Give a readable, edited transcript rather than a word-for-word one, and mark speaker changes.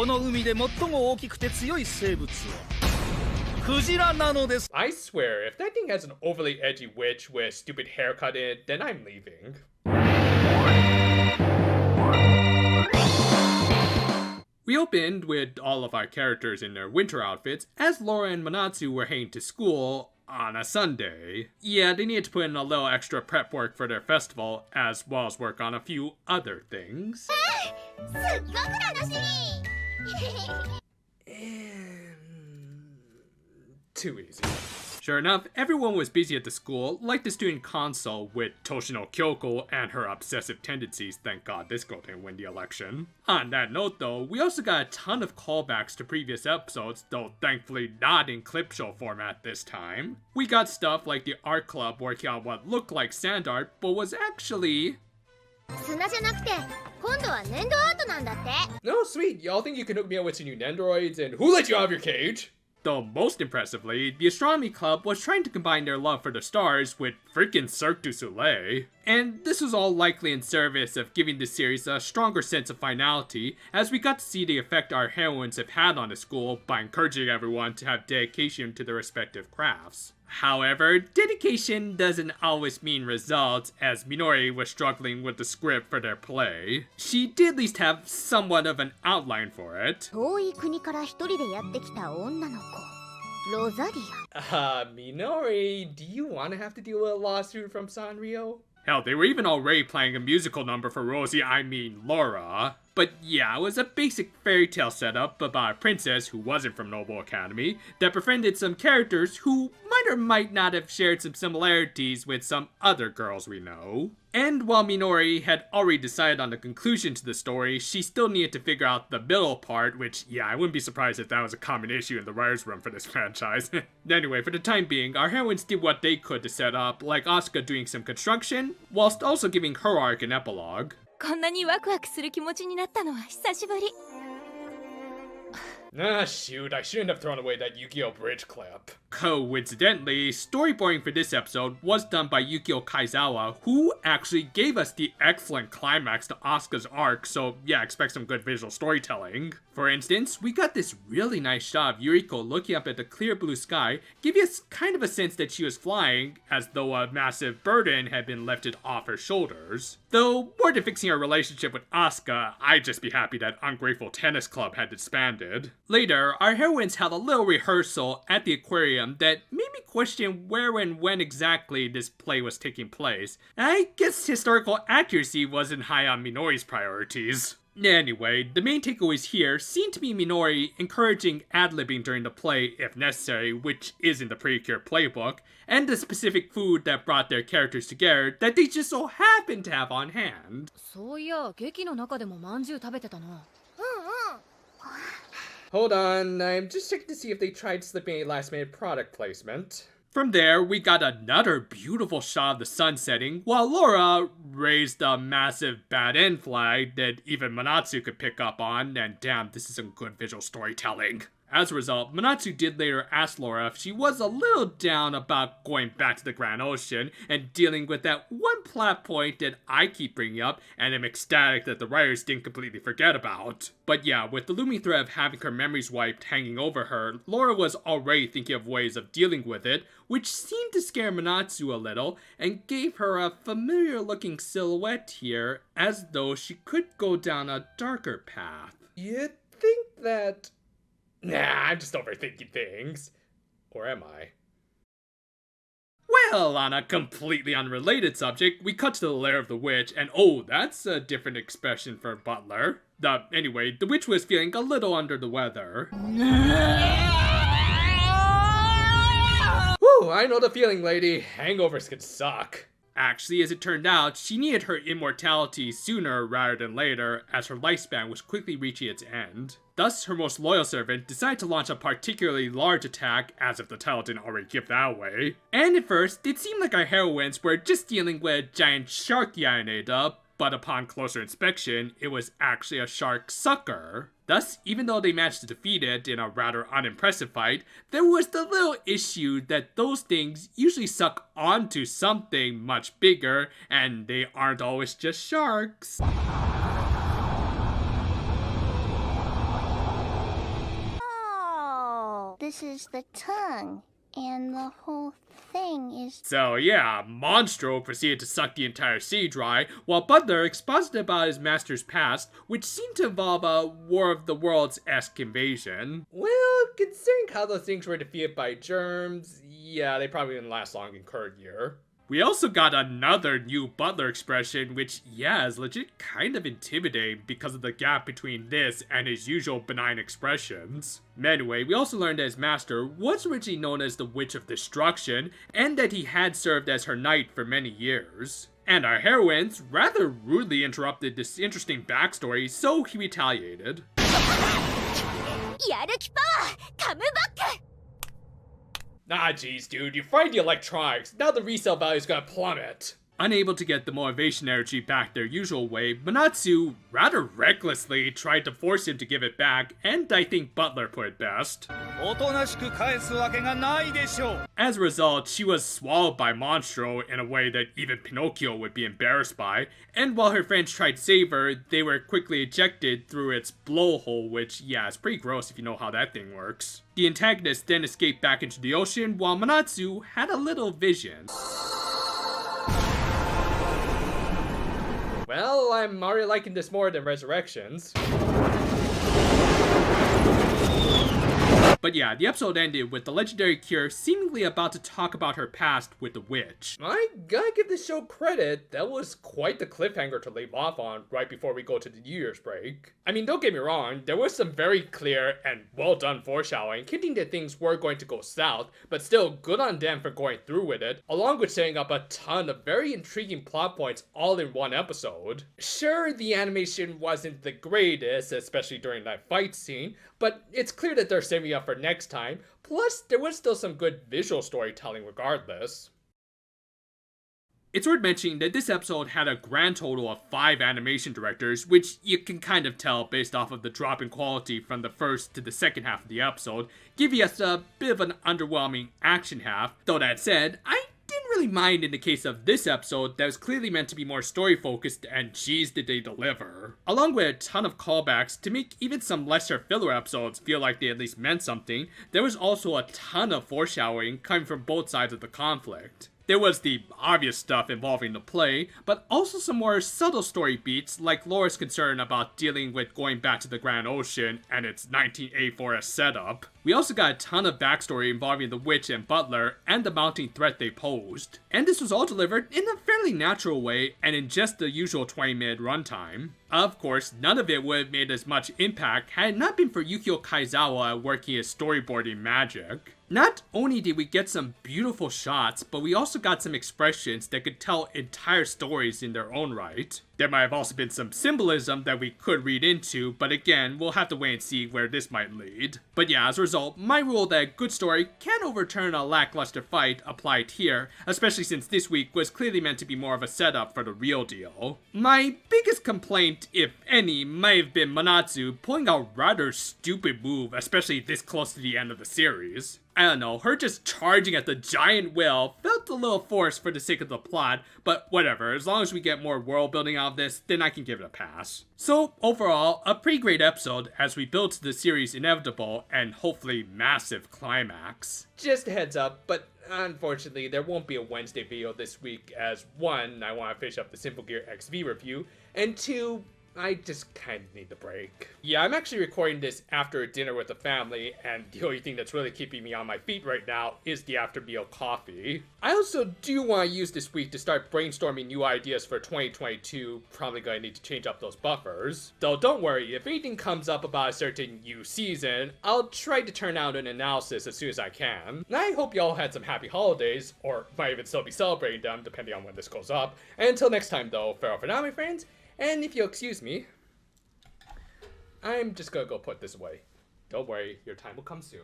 Speaker 1: この海で最も大きくて強い生物はクジラなのです。
Speaker 2: I swear, if that thing has an overly edgy witch with stupid haircut in it, then I'm leaving. We opened with all of our characters in their winter outfits as Laura and Manatsu were heading to school on a Sunday. Yeah, they needed to put in a little extra prep work for their festival, as well as work on a few other things. Too easy. Sure enough, everyone was busy at the school, like the student council with Toshino Kyoko and her obsessive tendencies. Thank God this girl didn't win the election. On that note though, we also got a ton of callbacks to previous episodes, though thankfully not in clip show format this time. We got stuff like the art club working on what looked like sand art, but was actually... No, sweet, y'all think you can hook me up with some new Nendoroids, and who let you out of your cage? Though most impressively, the astronomy club was trying to combine their love for the stars with freaking Cirque du Soleil. And this was all likely in service of giving the series a stronger sense of finality, as we got to see the effect our heroines have had on the school by encouraging everyone to have dedication to their respective crafts. However, dedication doesn't always mean results, as Minori was struggling with the script for their play. She did at least have somewhat of an outline for it. Minori, do you want to have to deal with a lawsuit from Sanrio? Hell, they were even already playing a musical number for Laura. But yeah, it was a basic fairy tale setup about a princess who wasn't from Noble Academy that befriended some characters who might or might not have shared some similarities with some other girls we know. And while Minori had already decided on the conclusion to the story, she still needed to figure out the middle part, which, yeah, I wouldn't be surprised if that was a common issue in the writer's room for this franchise. Anyway, for the time being, our heroines did what they could to set up, like Asuka doing some construction, whilst also giving her arc an epilogue. Ah, shoot, I shouldn't have thrown away that Yu-Gi-Oh! Bridge clip. Coincidentally, storyboarding for this episode was done by Yukio Kaizawa, who actually gave us the excellent climax to Asuka's arc, so yeah, expect some good visual storytelling. For instance, we got this really nice shot of Yuriko looking up at the clear blue sky, giving us kind of a sense that she was flying, as though a massive burden had been lifted off her shoulders. Though, more than fixing her relationship with Asuka, I'd just be happy that Ungrateful Tennis Club had disbanded. Later, our heroines had a little rehearsal at the aquarium that made me question where and when exactly this play was taking place. I guess historical accuracy wasn't high on Minori's priorities. Anyway, the main takeaways here seem to be Minori encouraging ad-libbing during the play if necessary, which is in the Precure playbook, and the specific food that brought their characters together that they just so happen to have on hand. Hold on, I'm just checking to see if they tried slipping a last-minute product placement. From there, we got another beautiful shot of the sun setting, while Laura raised a massive bad end flag that even Manatsu could pick up on, and damn, this is some good visual storytelling. As a result, Manatsu did later ask Laura if she was a little down about going back to the Grand Ocean and dealing with that one plot point that I keep bringing up and am ecstatic that the writers didn't completely forget about. But yeah, with the looming threat of having her memories wiped hanging over her, Laura was already thinking of ways of dealing with it, which seemed to scare Manatsu a little and gave her a familiar looking silhouette here, as though she could go down a darker path. You'd think that... Nah, I'm just overthinking things. Or am I? Well, on a completely unrelated subject, we cut to the lair of the witch, and oh, that's a different expression for butler. Anyway, the witch was feeling a little under the weather. Woo, I know the feeling, lady. Hangovers can suck. Actually, as it turned out, she needed her immortality sooner rather than later, as her lifespan was quickly reaching its end. Thus, her most loyal servant decided to launch a particularly large attack, as if the title didn't already give that away. And at first, it seemed like our heroines were just dealing with a giant shark Yaineda, but upon closer inspection, it was actually a shark sucker. Thus, even though they managed to defeat it in a rather unimpressive fight, there was the little issue that those things usually suck onto something much bigger, and they aren't always just sharks.
Speaker 3: this is the tongue, and the whole thing is...
Speaker 2: So yeah, Monstro proceeded to suck the entire sea dry, while Butler exposited about his master's past, which seemed to involve a War of the Worlds-esque invasion. Well, considering how those things were defeated by germs, yeah, they probably didn't last long in current year. We also got another new Butler expression, which, yeah, is legit kind of intimidating because of the gap between this and his usual benign expressions. Anyway, we also learned that his master was originally known as the Witch of Destruction, and that he had served as her knight for many years. And our heroines rather rudely interrupted this interesting backstory, so he retaliated. Ah, jeez, dude, you fried the electronics. Now the resale value is gonna plummet. Unable to get the motivation energy back their usual way, Manatsu rather recklessly tried to force him to give it back, and I think Butler put it best. As a result, she was swallowed by Monstro in a way that even Pinocchio would be embarrassed by, and while her friends tried to save her, they were quickly ejected through its blowhole, which, yeah, is pretty gross if you know how that thing works. The antagonist then escaped back into the ocean, while Manatsu had a little vision. Well, I'm already liking this more than Resurrections. But yeah, the episode ended with the legendary Cure seemingly about to talk about her past with the witch. I gotta give this show credit, that was quite the cliffhanger to leave off on right before we go to the New Year's break. I mean, don't get me wrong, there was some very clear and well done foreshadowing, hinting that things were going to go south, but still good on them for going through with it, along with setting up a ton of very intriguing plot points all in one episode. Sure, the animation wasn't the greatest, especially during that fight scene, but it's clear that they're saving up for next time, plus there was still some good visual storytelling regardless. It's worth mentioning that this episode had a grand total of 5 animation directors, which you can kind of tell based off of the drop in quality from the first to the second half of the episode, giving us a bit of an underwhelming action half. Though that said, I didn't really mind in the case of this episode that was clearly meant to be more story focused, and geez did they deliver. Along with a ton of callbacks to make even some lesser filler episodes feel like they at least meant something, there was also a ton of foreshadowing coming from both sides of the conflict. There was the obvious stuff involving the play, but also some more subtle story beats like Laura's concern about dealing with going back to the Grand Ocean and its 1984 setup. We also got a ton of backstory involving the witch and Butler and the mounting threat they posed. And this was all delivered in a fairly natural way and in just the usual 20-minute runtime. Of course, none of it would have made as much impact had it not been for Yukio Kaizawa working his storyboarding magic. Not only did we get some beautiful shots, but we also got some expressions that could tell entire stories in their own right. There might have also been some symbolism that we could read into, but again, we'll have to wait and see where this might lead. But yeah, as a result, my rule that a good story can overturn a lackluster fight applied here, especially since this week was clearly meant to be more of a setup for the real deal. My biggest complaint, if any, might have been Manatsu pulling a rather stupid move, especially this close to the end of the series. I don't know, her just charging at the giant whale felt a little forced for the sake of the plot, but whatever, as long as we get more world building out of this, then I can give it a pass. So overall, a pretty great episode as we build to the series' inevitable and hopefully massive climax. Just a heads up, but unfortunately there won't be a Wednesday video this week as 1, I want to finish up the Simple Gear XV review, and 2, I just kind of need the break. Yeah, I'm actually recording this after a dinner with the family, and the only thing that's really keeping me on my feet right now is the after meal coffee. I also do want to use this week to start brainstorming new ideas for 2022, probably gonna need to change up those buffers. Though don't worry, if anything comes up about a certain new season, I'll try to turn out an analysis as soon as I can. And I hope y'all had some happy holidays, or might even still be celebrating them depending on when this goes up. And until next time though, farewell for now my friends. And if you'll excuse me, I'm just gonna go put this away. Don't worry, your time will come soon.